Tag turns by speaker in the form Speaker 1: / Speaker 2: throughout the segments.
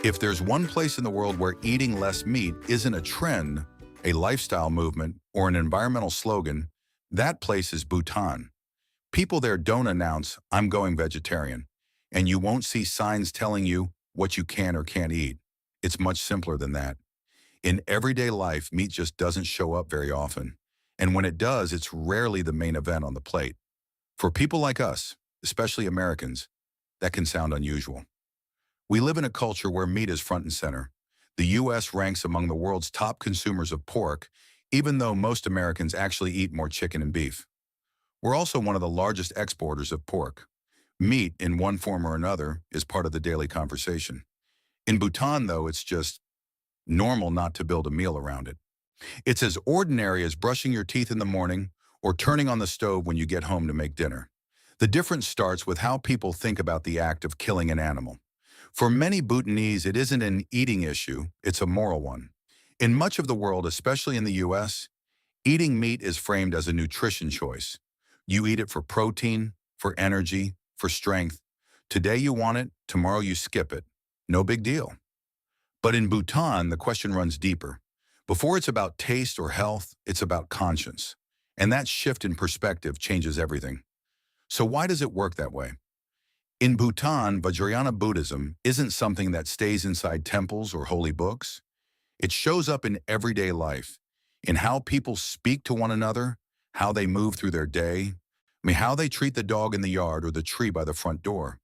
Speaker 1: If there's one place in the world where eating less meat isn't a trend, a lifestyle movement, or an environmental slogan, that place is Bhutan. People there don't announce, "I'm going vegetarian," and you won't see signs telling you what you can or can't eat. It's much simpler than that. In everyday life, meat just doesn't show up very often. And when it does, it's rarely the main event on the plate. For people like us, especially Americans, that can sound unusual. We live in a culture where meat is front and center. The U.S. ranks among the world's top consumers of pork, even though most Americans actually eat more chicken and beef. We're also one of the largest exporters of pork. Meat, in one form or another, is part of the daily conversation. In Bhutan, though, it's just normal not to build a meal around it. It's as ordinary as brushing your teeth in the morning or turning on the stove when you get home to make dinner. The difference starts with how people think about the act of killing an animal. For many Bhutanese, it isn't an eating issue, it's a moral one. In much of the world, especially in the US, eating meat is framed as a nutrition choice. You eat it for protein, for energy, for strength. Today you want it, tomorrow you skip it. No big deal. But in Bhutan, the question runs deeper. Before it's about taste or health, it's about conscience. And that shift in perspective changes everything. So why does it work that way? In Bhutan, Vajrayana Buddhism isn't something that stays inside temples or holy books. It shows up in everyday life, in how people speak to one another, how they move through their day, how they treat the dog in the yard or the tree by the front door.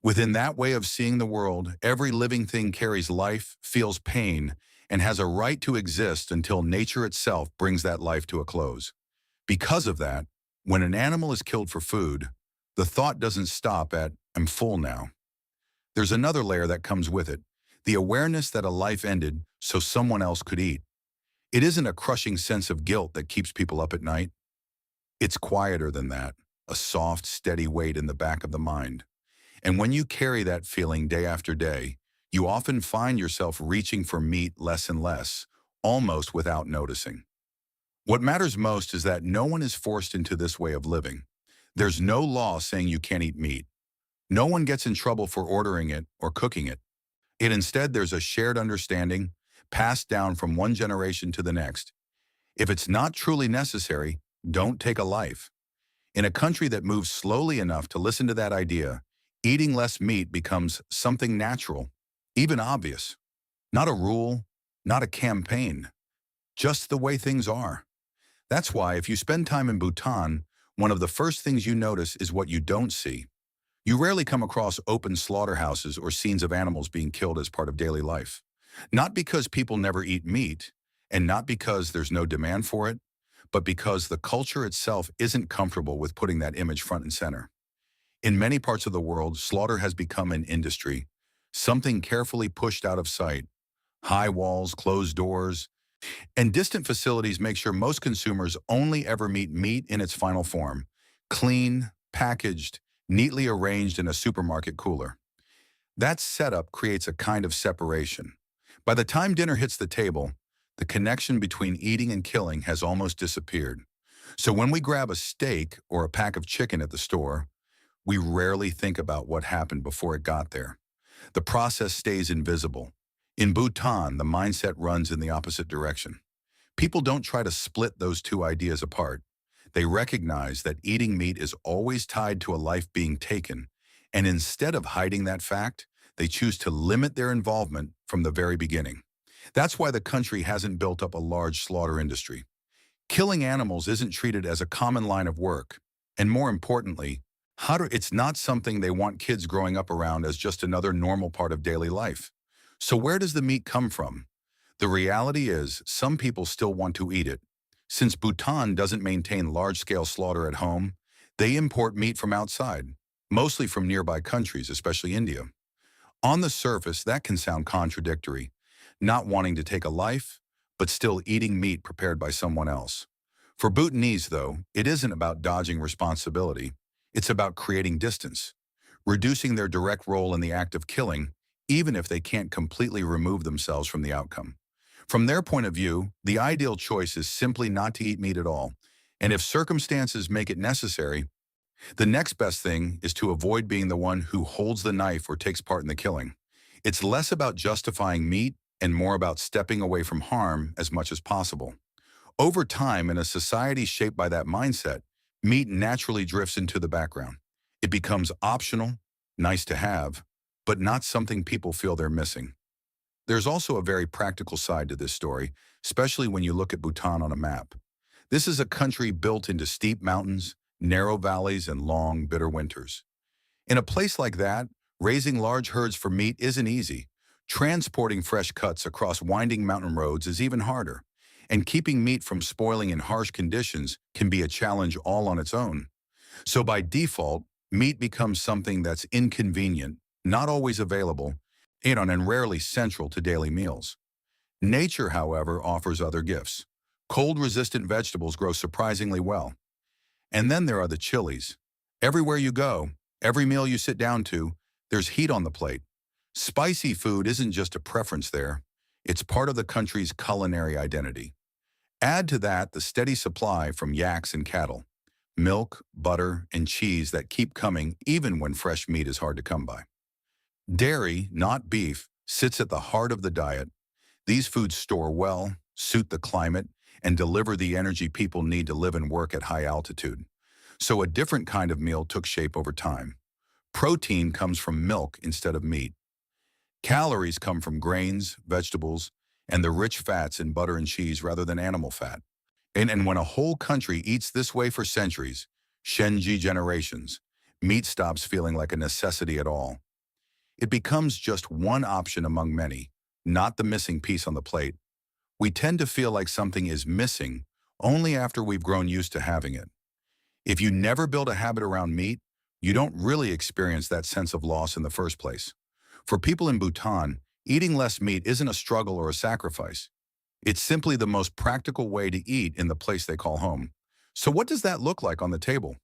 Speaker 1: Within that way of seeing the world, every living thing carries life, feels pain, and has a right to exist until nature itself brings that life to a close. Because of that, when an animal is killed for food, the thought doesn't stop at, "I'm full now." There's another layer that comes with it, the awareness that a life ended so someone else could eat. It isn't a crushing sense of guilt that keeps people up at night. It's quieter than that, a soft, steady weight in the back of the mind. And when you carry that feeling day after day, you often find yourself reaching for meat less and less, almost without noticing. What matters most is that no one is forced into this way of living. There's no law saying you can't eat meat. No one gets in trouble for ordering it or cooking it. Instead, there's a shared understanding, passed down from one generation to the next. If it's not truly necessary, don't take a life. In a country that moves slowly enough to listen to that idea, eating less meat becomes something natural, even obvious. Not a rule, not a campaign, just the way things are. That's why if you spend time in Bhutan, one of the first things you notice is what you don't see. You rarely come across open slaughterhouses or scenes of animals being killed as part of daily life. Not because people never eat meat, and not because there's no demand for it, but because the culture itself isn't comfortable with putting that image front and center. In many parts of the world, slaughter has become an industry, something carefully pushed out of sight. High walls, closed doors, and distant facilities make sure most consumers only ever meet meat in its final form, clean, packaged, neatly arranged in a supermarket cooler. That setup creates a kind of separation. By the time dinner hits the table, the connection between eating and killing has almost disappeared. So when we grab a steak or a pack of chicken at the store, we rarely think about what happened before it got there. The process stays invisible. In Bhutan, the mindset runs in the opposite direction. People don't try to split those two ideas apart. They recognize that eating meat is always tied to a life being taken, and instead of hiding that fact, they choose to limit their involvement from the very beginning. That's why the country hasn't built up a large slaughter industry. Killing animals isn't treated as a common line of work, and more importantly, it's not something they want kids growing up around as just another normal part of daily life. So where does the meat come from? The reality is, some people still want to eat it. Since Bhutan doesn't maintain large-scale slaughter at home, they import meat from outside, mostly from nearby countries, especially India. On the surface, that can sound contradictory, not wanting to take a life, but still eating meat prepared by someone else. For Bhutanese, though, it isn't about dodging responsibility. It's about creating distance, reducing their direct role in the act of killing, even if they can't completely remove themselves from the outcome. From their point of view, the ideal choice is simply not to eat meat at all, and if circumstances make it necessary, the next best thing is to avoid being the one who holds the knife or takes part in the killing. It's less about justifying meat and more about stepping away from harm as much as possible. Over time, in a society shaped by that mindset, meat naturally drifts into the background. It becomes optional, nice to have, but not something people feel they're missing. There's also a very practical side to this story, especially when you look at Bhutan on a map. This is a country built into steep mountains, narrow valleys, and long, bitter winters. In a place like that, raising large herds for meat isn't easy. Transporting fresh cuts across winding mountain roads is even harder. And keeping meat from spoiling in harsh conditions can be a challenge all on its own. So by default, meat becomes something that's inconvenient, not always available, and rarely central to daily meals. Nature, however, offers other gifts. Cold-resistant vegetables grow surprisingly well. And then there are the chilies. Everywhere you go, every meal you sit down to, there's heat on the plate. Spicy food isn't just a preference there, it's part of the country's culinary identity. Add to that the steady supply from yaks and cattle, milk, butter, and cheese that keep coming even when fresh meat is hard to come by. Dairy, not beef, sits at the heart of the diet. These foods store well, suit the climate, and deliver the energy people need to live and work at high altitude. So a different kind of meal took shape over time. Protein comes from milk instead of meat. Calories come from grains, vegetables, and the rich fats in butter and cheese rather than animal fat. And when a whole country eats this way for centuries, Shenji generations, meat stops feeling like a necessity at all. It becomes just one option among many, not the missing piece on the plate. We tend to feel like something is missing only after we've grown used to having it. If you never build a habit around meat, you don't really experience that sense of loss in the first place. For people in Bhutan, eating less meat isn't a struggle or a sacrifice. It's simply the most practical way to eat in the place they call home. So what does that look like on the table?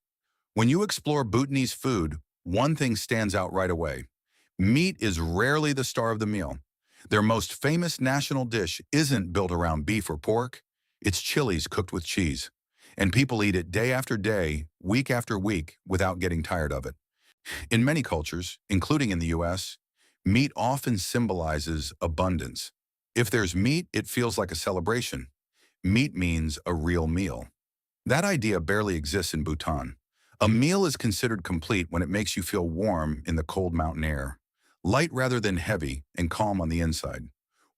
Speaker 1: When you explore Bhutanese food, one thing stands out right away. Meat is rarely the star of the meal. Their most famous national dish isn't built around beef or pork. It's chilies cooked with cheese. And people eat it day after day, week after week, without getting tired of it. In many cultures, including in the US, meat often symbolizes abundance. If there's meat, it feels like a celebration. Meat means a real meal. That idea barely exists in Bhutan. A meal is considered complete when it makes you feel warm in the cold mountain air, light rather than heavy and calm on the inside.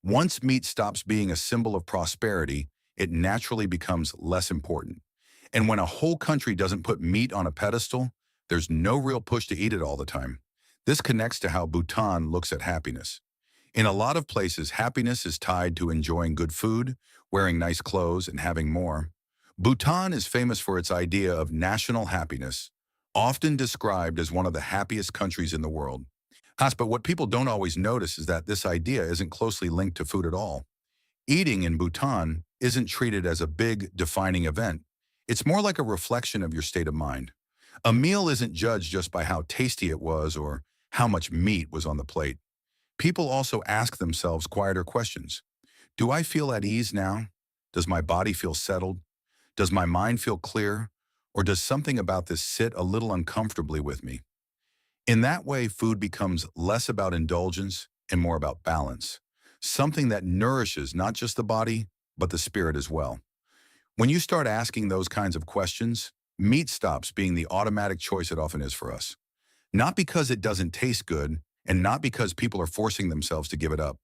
Speaker 1: Once meat stops being a symbol of prosperity, it naturally becomes less important. And when a whole country doesn't put meat on a pedestal, there's no real push to eat it all the time. This connects to how Bhutan looks at happiness. In a lot of places, happiness is tied to enjoying good food, wearing nice clothes, and having more. Bhutan is famous for its idea of national happiness, often described as one of the happiest countries in the world. But what people don't always notice is that this idea isn't closely linked to food at all. Eating in Bhutan isn't treated as a big, defining event. It's more like a reflection of your state of mind. A meal isn't judged just by how tasty it was or how much meat was on the plate. People also ask themselves quieter questions. Do I feel at ease now? Does my body feel settled? Does my mind feel clear? Or does something about this sit a little uncomfortably with me? In that way, food becomes less about indulgence and more about balance, something that nourishes not just the body, but the spirit as well. When you start asking those kinds of questions, meat stops being the automatic choice it often is for us. Not because it doesn't taste good, and not because people are forcing themselves to give it up,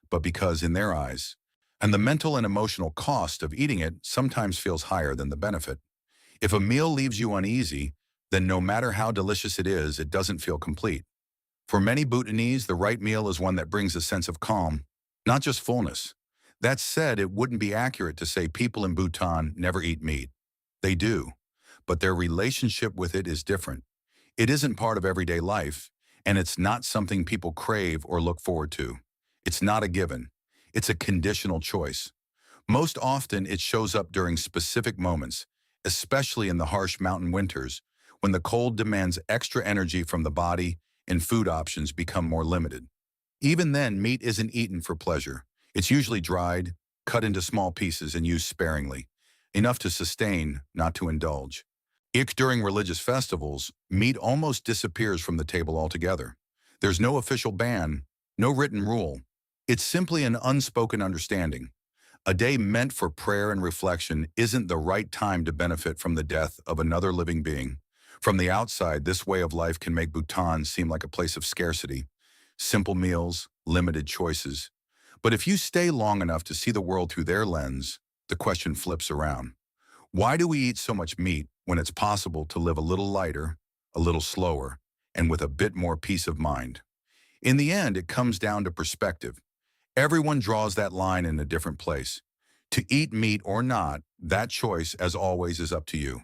Speaker 1: but because in their eyes, and the mental and emotional cost of eating it sometimes feels higher than the benefit. If a meal leaves you uneasy, then no matter how delicious it doesn't feel complete. For many Bhutanese, the right meal is one that brings a sense of calm, not just fullness. That said, it wouldn't be accurate to say people in Bhutan never eat meat. They do, but their relationship with it is different. It isn't part of everyday life, and it's not something people crave or look forward to. It's not a given. It's a conditional choice. Most often, it shows up during specific moments, especially in the harsh mountain winters, when the cold demands extra energy from the body and food options become more limited. Even then, meat isn't eaten for pleasure. It's usually dried, cut into small pieces, and used sparingly, enough to sustain, not to indulge. During religious festivals, meat almost disappears from the table altogether. There's no official ban, No written rule. It's simply an unspoken understanding. A day meant for prayer and reflection isn't the right time to benefit from the death of another living being. From the outside, this way of life can make Bhutan seem like a place of scarcity. Simple meals, limited choices. But if you stay long enough to see the world through their lens, the question flips around. Why do we eat so much meat when it's possible to live a little lighter, a little slower, and with a bit more peace of mind? In the end, it comes down to perspective. Everyone draws that line in a different place. To eat meat or not, that choice, as always, is up to you.